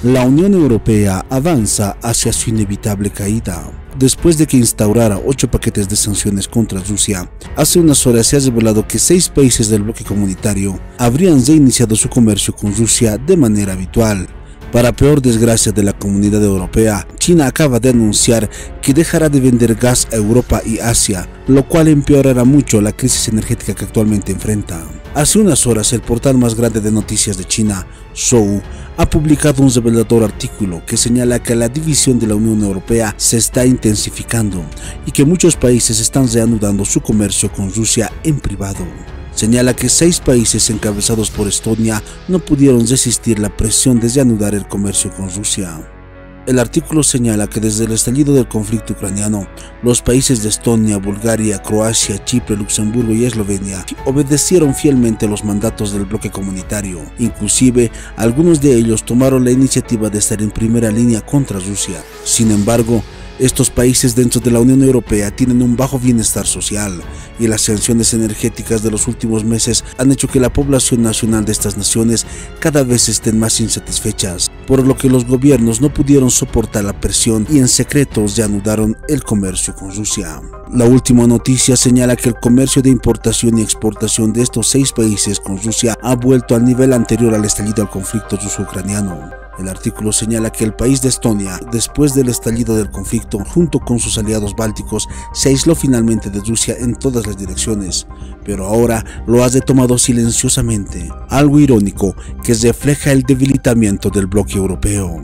La Unión Europea avanza hacia su inevitable caída. Después de que instaurara 8 paquetes de sanciones contra Rusia, hace unas horas se ha revelado que 6 países del bloque comunitario habrían reiniciado su comercio con Rusia de manera habitual. Para peor desgracia de la comunidad europea, China acaba de anunciar que dejará de vender gas a Europa y Asia, lo cual empeorará mucho la crisis energética que actualmente enfrenta. Hace unas horas, el portal más grande de noticias de China, Zhou, ha publicado un revelador artículo que señala que la división de la Unión Europea se está intensificando y que muchos países están reanudando su comercio con Rusia en privado. Señala que 6 países encabezados por Estonia no pudieron resistir la presión de reanudar el comercio con Rusia. El artículo señala que desde el estallido del conflicto ucraniano, los países de Estonia, Bulgaria, Croacia, Chipre, Luxemburgo y Eslovenia obedecieron fielmente los mandatos del bloque comunitario. Inclusive, algunos de ellos tomaron la iniciativa de estar en primera línea contra Rusia. Sin embargo, estos países dentro de la Unión Europea tienen un bajo bienestar social y las sanciones energéticas de los últimos meses han hecho que la población nacional de estas naciones cada vez estén más insatisfechas, por lo que los gobiernos no pudieron soportar la presión y en secreto reanudaron el comercio con Rusia. La última noticia señala que el comercio de importación y exportación de estos 6 países con Rusia ha vuelto al nivel anterior al estallido del conflicto ruso-ucraniano. El artículo señala que el país de Estonia, después del estallido del conflicto, junto con sus aliados bálticos, se aisló finalmente de Rusia en todas las direcciones, pero ahora lo ha retomado silenciosamente, algo irónico que refleja el debilitamiento del bloque europeo.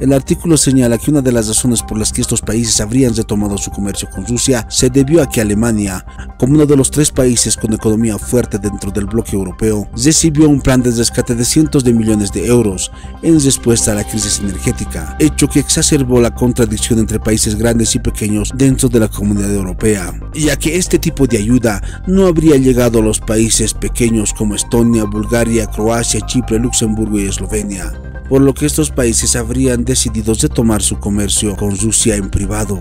El artículo señala que una de las razones por las que estos países habrían retomado su comercio con Rusia se debió a que Alemania, como uno de los 3 países con economía fuerte dentro del bloque europeo, recibió un plan de rescate de cientos de millones de euros en respuesta a la crisis energética, hecho que exacerbó la contradicción entre países grandes y pequeños dentro de la comunidad europea, ya que este tipo de ayuda no habría llegado a los países pequeños como Estonia, Bulgaria, Croacia, Chipre, Luxemburgo y Eslovenia, por lo que estos países habrían decidido retomar su comercio con Rusia en privado.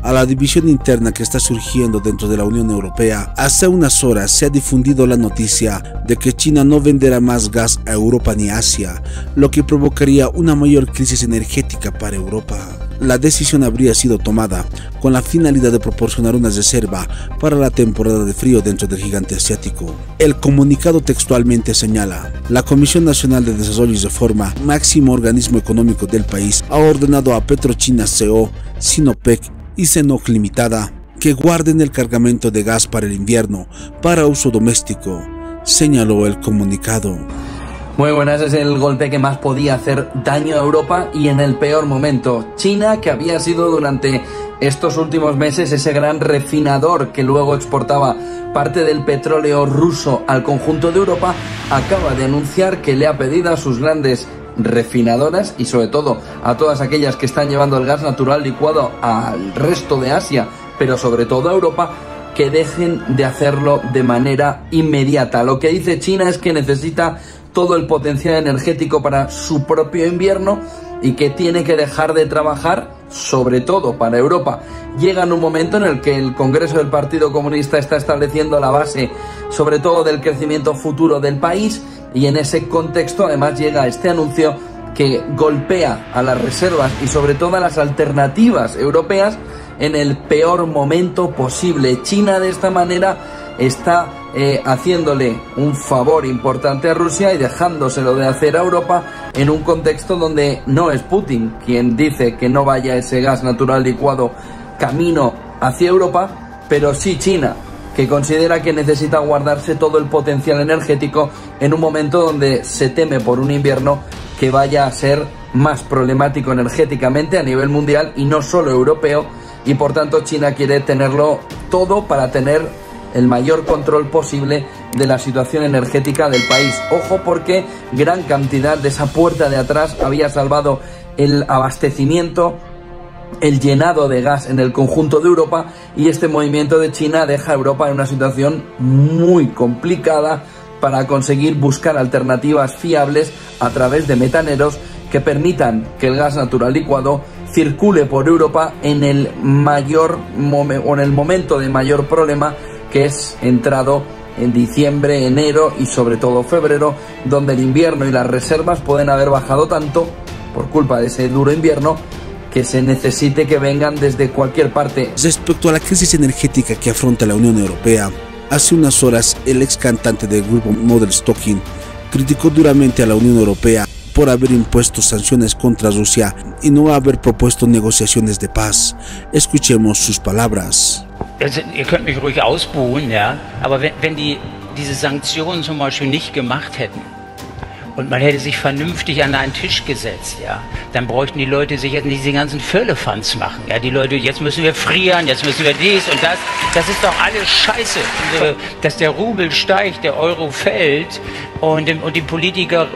A la división interna que está surgiendo dentro de la Unión Europea, hace unas horas se ha difundido la noticia de que China no venderá más gas a Europa ni Asia, lo que provocaría una mayor crisis energética para Europa. La decisión habría sido tomada con la finalidad de proporcionar una reserva para la temporada de frío dentro del gigante asiático. El comunicado textualmente señala: la Comisión Nacional de Desarrollo y Reforma, máximo organismo económico del país, ha ordenado a PetroChina CO, Sinopec y CNOOC Limitada que guarden el cargamento de gas para el invierno para uso doméstico, señaló el comunicado. Muy buenas, es el golpe que más podía hacer daño a Europa y en el peor momento. China, que había sido durante estos últimos meses ese gran refinador que luego exportaba parte del petróleo ruso al conjunto de Europa, acaba de anunciar que le ha pedido a sus grandes refinadoras y sobre todo a todas aquellas que están llevando el gas natural licuado al resto de Asia, pero sobre todo a Europa, que dejen de hacerlo de manera inmediata. Lo que dice China es que necesita todo el potencial energético para su propio invierno y que tiene que dejar de trabajar sobre todo para Europa. Llega en un momento en el que el Congreso del Partido Comunista está estableciendo la base sobre todo del crecimiento futuro del país, y en ese contexto además llega este anuncio que golpea a las reservas y sobre todo a las alternativas europeas en el peor momento posible. China de esta manera está haciéndole un favor importante a Rusia y dejándoselo de hacer a Europa en un contexto donde no es Putin quien dice que no vaya ese gas natural licuado camino hacia Europa, pero sí China, que considera que necesita guardarse todo el potencial energético en un momento donde se teme por un invierno que vaya a ser más problemático energéticamente a nivel mundial y no solo europeo, y por tanto China quiere tenerlo todo para tener el mayor control posible de la situación energética del país. Ojo, porque gran cantidad de esa puerta de atrás había salvado el abastecimiento, el llenado de gas en el conjunto de Europa, y este movimiento de China deja a Europa en una situación muy complicada para conseguir buscar alternativas fiables a través de metaneros que permitan que el gas natural licuado circule por Europa en el momento de mayor problema, que es entrado en diciembre, enero y sobre todo febrero, donde el invierno y las reservas pueden haber bajado tanto por culpa de ese duro invierno, que se necesite que vengan desde cualquier parte. Respecto a la crisis energética que afronta la Unión Europea, hace unas horas el ex cantante del grupo Modern Talking criticó duramente a la Unión Europea por haber impuesto sanciones contra Rusia y no haber propuesto negociaciones de paz. Escuchemos sus palabras. Also, ihr könnt mich ruhig ausbuhen, ja, aber wenn die diese Sanktionen zum Beispiel nicht gemacht hätten und man hätte sich vernünftig an einen Tisch gesetzt, ja, dann bräuchten die Leute sich jetzt nicht diese ganzen Firlefanz machen. Ja, die Leute, jetzt müssen wir frieren, jetzt müssen wir dies und das. Das ist doch alles Scheiße. Dass der Rubel steigt, der Euro fällt und die Politiker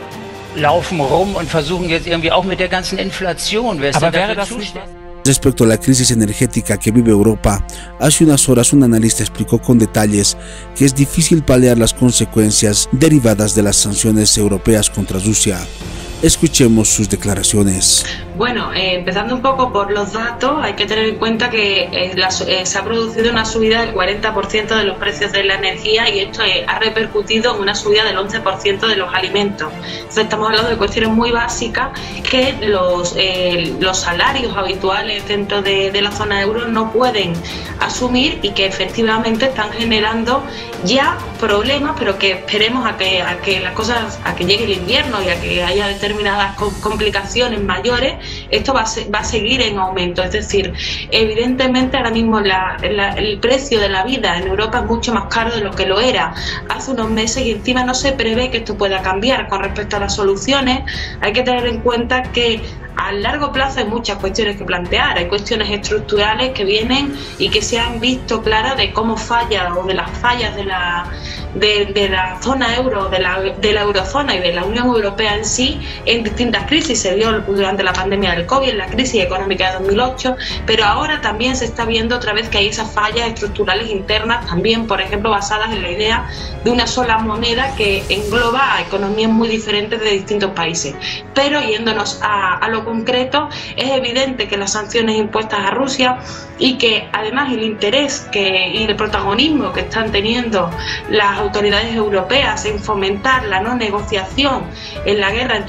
laufen rum und versuchen jetzt irgendwie auch mit der ganzen Inflation. Aber wäre das nicht... Respecto a la crisis energética que vive Europa, hace unas horas un analista explicó con detalles que es difícil paliar las consecuencias derivadas de las sanciones europeas contra Rusia. Escuchemos sus declaraciones. Bueno, empezando un poco por los datos, hay que tener en cuenta que se ha producido una subida del 40% de los precios de la energía y esto ha repercutido en una subida del 11% de los alimentos. Entonces estamos hablando de cuestiones muy básicas que los salarios habituales dentro de la zona euro no pueden asumir y que efectivamente están generando ya problemas, pero que esperemos a que las cosas, a que llegue el invierno y a que haya determinadas complicaciones mayores, esto va a seguir en aumento. Es decir, evidentemente ahora mismo el precio de la vida en Europa es mucho más caro de lo que lo era hace unos meses y encima no se prevé que esto pueda cambiar. Con respecto a las soluciones, hay que tener en cuenta que a largo plazo hay muchas cuestiones que plantear, hay cuestiones estructurales que vienen y que se han visto claras de cómo falla o de las fallas de la zona euro, de la eurozona y de la Unión Europea en sí en distintas crisis. Se vio durante la pandemia del COVID, en la crisis económica de 2008, pero ahora también se está viendo otra vez que hay esas fallas estructurales internas también, por ejemplo, basadas en la idea de una sola moneda que engloba a economías muy diferentes de distintos países. Pero yéndonos a lo concreto, es evidente que las sanciones impuestas a Rusia y que además el interés y el protagonismo que están teniendo las autoridades europeas en fomentar la no negociación en la guerra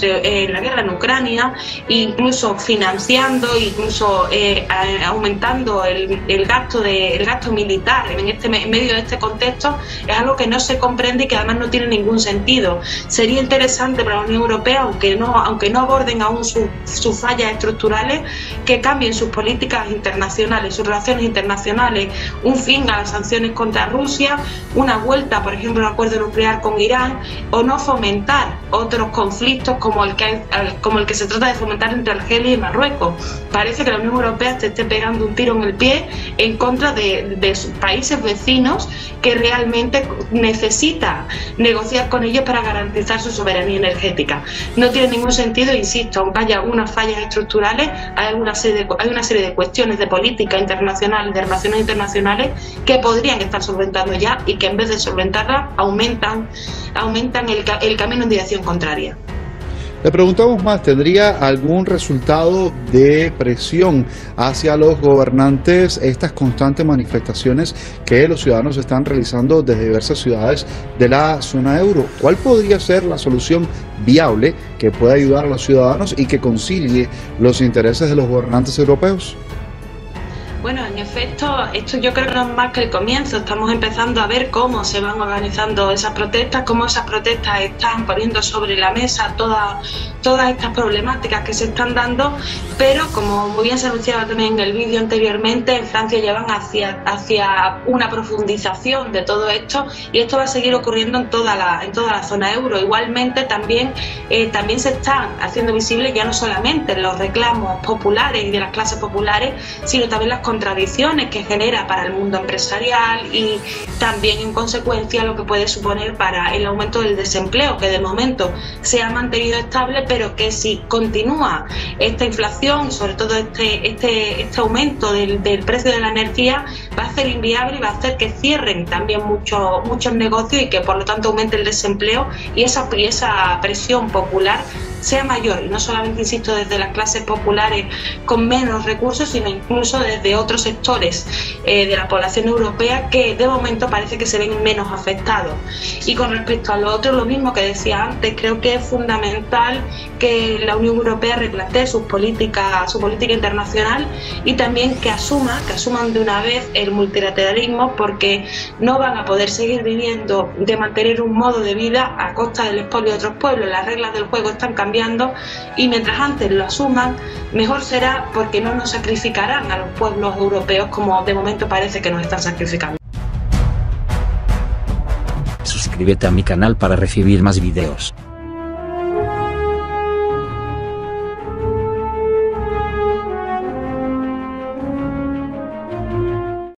en Ucrania, incluso financiando, incluso aumentando el gasto militar en medio de este contexto, es algo que no se comprende y que además no tiene ningún sentido. Sería interesante para la Unión Europea, aunque no aborden aún sus fallas estructurales, que cambien sus políticas internacionales, sus relaciones internacionales, un fin a las sanciones contra Rusia, una vuelta, por ejemplo, al acuerdo nuclear con Irán, o no fomentar otros conflictos como el que se trata de fomentar entre Argelia y Marruecos. Parece que la Unión Europea se esté pegando un tiro en el pie en contra de sus países vecinos que realmente necesita negociar con ellos para garantizar su soberanía energética. No tiene ningún sentido, insisto, aunque haya unas fallas estructurales, hay una serie de cuestiones de política internacional, de relaciones internacionales que podrían estar solventando ya y que en vez de solventarlas aumentan el camino en dirección contraria. Le preguntamos más, ¿tendría algún resultado de presión hacia los gobernantes estas constantes manifestaciones que los ciudadanos están realizando desde diversas ciudades de la zona euro? ¿Cuál podría ser la solución viable que pueda ayudar a los ciudadanos y que concilie los intereses de los gobernantes europeos? Bueno, en efecto, esto yo creo que no es más que el comienzo. Estamos empezando a ver cómo se van organizando esas protestas, cómo esas protestas están poniendo sobre la mesa todas estas problemáticas que se están dando, pero como muy bien se anunciaba también en el vídeo anteriormente, en Francia ya van hacia una profundización de todo esto y esto va a seguir ocurriendo en toda la zona euro. Igualmente también se están haciendo visibles ya no solamente los reclamos populares y de las clases populares, sino también las contradicciones que genera para el mundo empresarial y también en consecuencia lo que puede suponer para el aumento del desempleo, que de momento se ha mantenido estable, pero que si continúa esta inflación, sobre todo este aumento del precio de la energía, va a hacer inviable y va a hacer que cierren también muchos negocios y que por lo tanto aumente el desempleo y esa presión popular sea mayor, y no solamente, insisto, desde las clases populares con menos recursos, sino incluso desde otros sectores de la población europea que de momento parece que se ven menos afectados. Y con respecto a lo otro, lo mismo que decía antes, creo que es fundamental que la Unión Europea replantee su política internacional y también que asuman de una vez el multilateralismo, porque no van a poder seguir viviendo de mantener un modo de vida a costa del expolio de otros pueblos. Las reglas del juego están cambiando y mientras antes lo asuman, mejor será, porque no nos sacrificarán a los pueblos europeos como de momento parece que nos están sacrificando. Suscríbete a mi canal para recibir más videos.